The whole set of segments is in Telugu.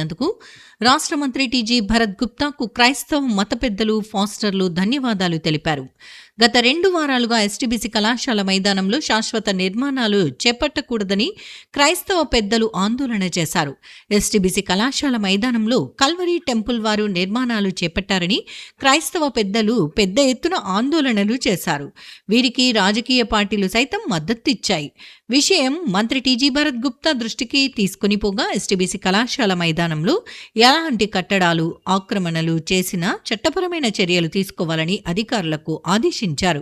చేసినందుకు రాష్ట్ర మంత్రి టీజీ భరత్ గుప్తాకు క్రైస్తవ మత పెద్దలు, ఫాస్టర్లు ధన్యవాదాలు తెలిపారు. గత 2 వారాలుగా ఎస్టీబీసీ కళాశాల మైదానంలో శాశ్వత నిర్మాణాలు చేపట్టకూడదని క్రైస్తవ పెద్దలు ఆందోళన చేశారు. ఎస్టీబీసీ కళాశాల మైదానంలో కల్వరీ టెంపుల్ వారు నిర్మాణాలు చేపట్టారని క్రైస్తవ పెద్దలు పెద్ద ఎత్తున ఆందోళనలు చేశారు. వీరికి రాజకీయ పార్టీలు సైతం మద్దతిచ్చాయి. విషయం మంత్రి టీజీ భరత్ గుప్తా దృష్టికి తీసుకుని పోగా ఎస్టీబీసీ కళాశాల మైదానంలో ఎలాంటి కట్టడాలు, ఆక్రమణలు చేసినా చట్టపరమైన చర్యలు తీసుకోవాలని అధికారులకు ఆదేశించారు.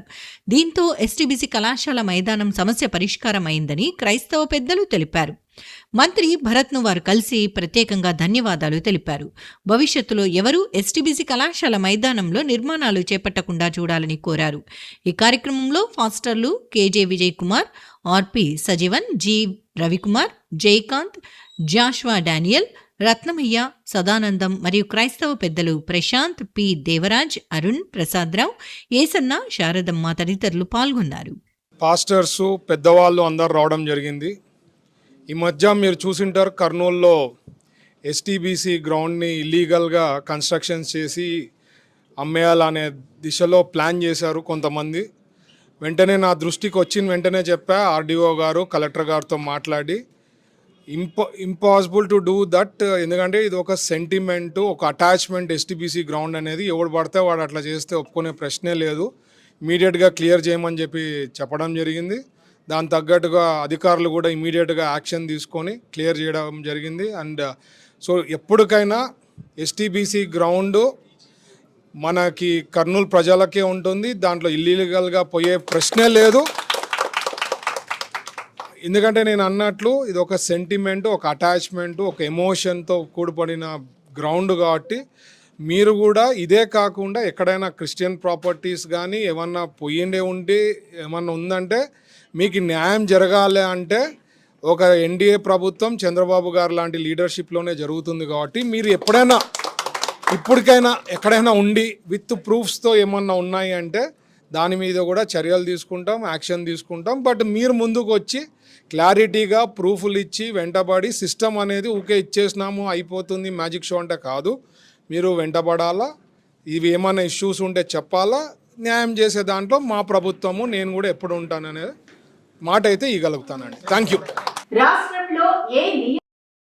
దీంతో ఎస్టీబీసీ కళాశాల మైదానం సమస్య పరిష్కారమైందని క్రైస్తవ పెద్దలు తెలిపారు. మంత్రి భరత్ను వారు కలిసి ప్రత్యేకంగా ధన్యవాదాలు తెలిపారు. భవిష్యత్తులో ఎవరూ ఎస్టీబీసీ కళాశాల మైదానంలో నిర్మాణాలు చేపట్టకుండా చూడాలని కోరారు. ఈ కార్యక్రమంలో ఫాస్టర్లు K J Vijay Kumar, R P Sajeevan, G Ravikumar, Jayakanth, Joshua Daniel, Ratnamaiah, Sadanandam మరియు క్రైస్తవ పెద్దలు ప్రశాంత్, పి దేవరాజ్, అరుణ్, ప్రసాదరావు, ఏసన్న, శారదమ్మ తదితరులు పాల్గొన్నారు. పాస్టర్సు, పెద్దవాళ్ళు అందరు రావడం జరిగింది. ఈ మధ్య మీరు చూసింటారు, కర్నూలులో ఎస్టీబీసీ గ్రౌండ్ని ఇల్లీగల్గా కన్స్ట్రక్షన్స్ చేసి అమ్మేయాలనే దిశలో ప్లాన్ చేశారు కొంతమంది. వెంటనే నా దృష్టికి వచ్చిన వెంటనే చెప్పా, ఆర్డీఓ గారు, కలెక్టర్ గారితో మాట్లాడి ఇంపాసిబుల్ టు డూ దట్. ఎందుకంటే ఇది ఒక సెంటిమెంటు, ఒక అటాచ్మెంట్. ఎస్టీబీసీ గ్రౌండ్ అనేది ఎవడు పడితే వాడు అట్లా చేస్తే ఒప్పుకునే ప్రశ్నే లేదు. ఇమీడియట్గా క్లియర్ చేయమని చెప్పడం జరిగింది. దాని తగ్గట్టుగా అధికారులు కూడా ఇమీడియట్గా యాక్షన్ తీసుకొని క్లియర్ చేయడం జరిగింది. అండ్ సో ఎప్పటికైనా ఎస్టీబీసీ గ్రౌండ్ మనకి కర్నూలు ప్రజలకే ఉంటుంది. దాంట్లో ఇల్లీగల్గా పోయే ప్రశ్నే లేదు. ఎందుకంటే నేను అన్నట్లు ఇది ఒక సెంటిమెంటు, ఒక అటాచ్మెంటు, ఒక ఎమోషన్తో కూడిపడిన గ్రౌండ్ కాబట్టి మీరు కూడా ఇదే కాకుండా ఎక్కడైనా క్రిస్టియన్ ప్రాపర్టీస్ కానీ ఏమన్నా పోయిండే ఉండి ఏమన్నా ఉందంటే మీకు న్యాయం జరగాలి అంటే ఒక ఎన్డీఏ ప్రభుత్వం, చంద్రబాబు గారు లాంటి లీడర్షిప్లోనే జరుగుతుంది. కాబట్టి మీరు ఇప్పటికైనా ఎక్కడైనా ఉండి విత్ ప్రూఫ్స్తో ఏమన్నా ఉన్నాయి అంటే దాని మీద కూడా చర్యలు తీసుకుంటాం, యాక్షన్ తీసుకుంటాం. బట్ మీరు ముందుకు వచ్చి క్లారిటీగా ప్రూఫ్లు ఇచ్చి వెంటబడి సిస్టమ్ అనేది ఊకే ఇచ్చేసినాము అయిపోతుంది మ్యాజిక్ షో అంటే కాదు. మీరు వెంటబడాలా, ఇవి ఏమైనా ఇష్యూస్ ఉంటే చెప్పాలా, న్యాయం చేసే దాంట్లో మా ప్రభుత్వము నేను కూడా ఎప్పుడు ఉంటాననే మాట అయితే ఇవ్వగలుగుతానండి. Thank you. రాష్ట్రంలో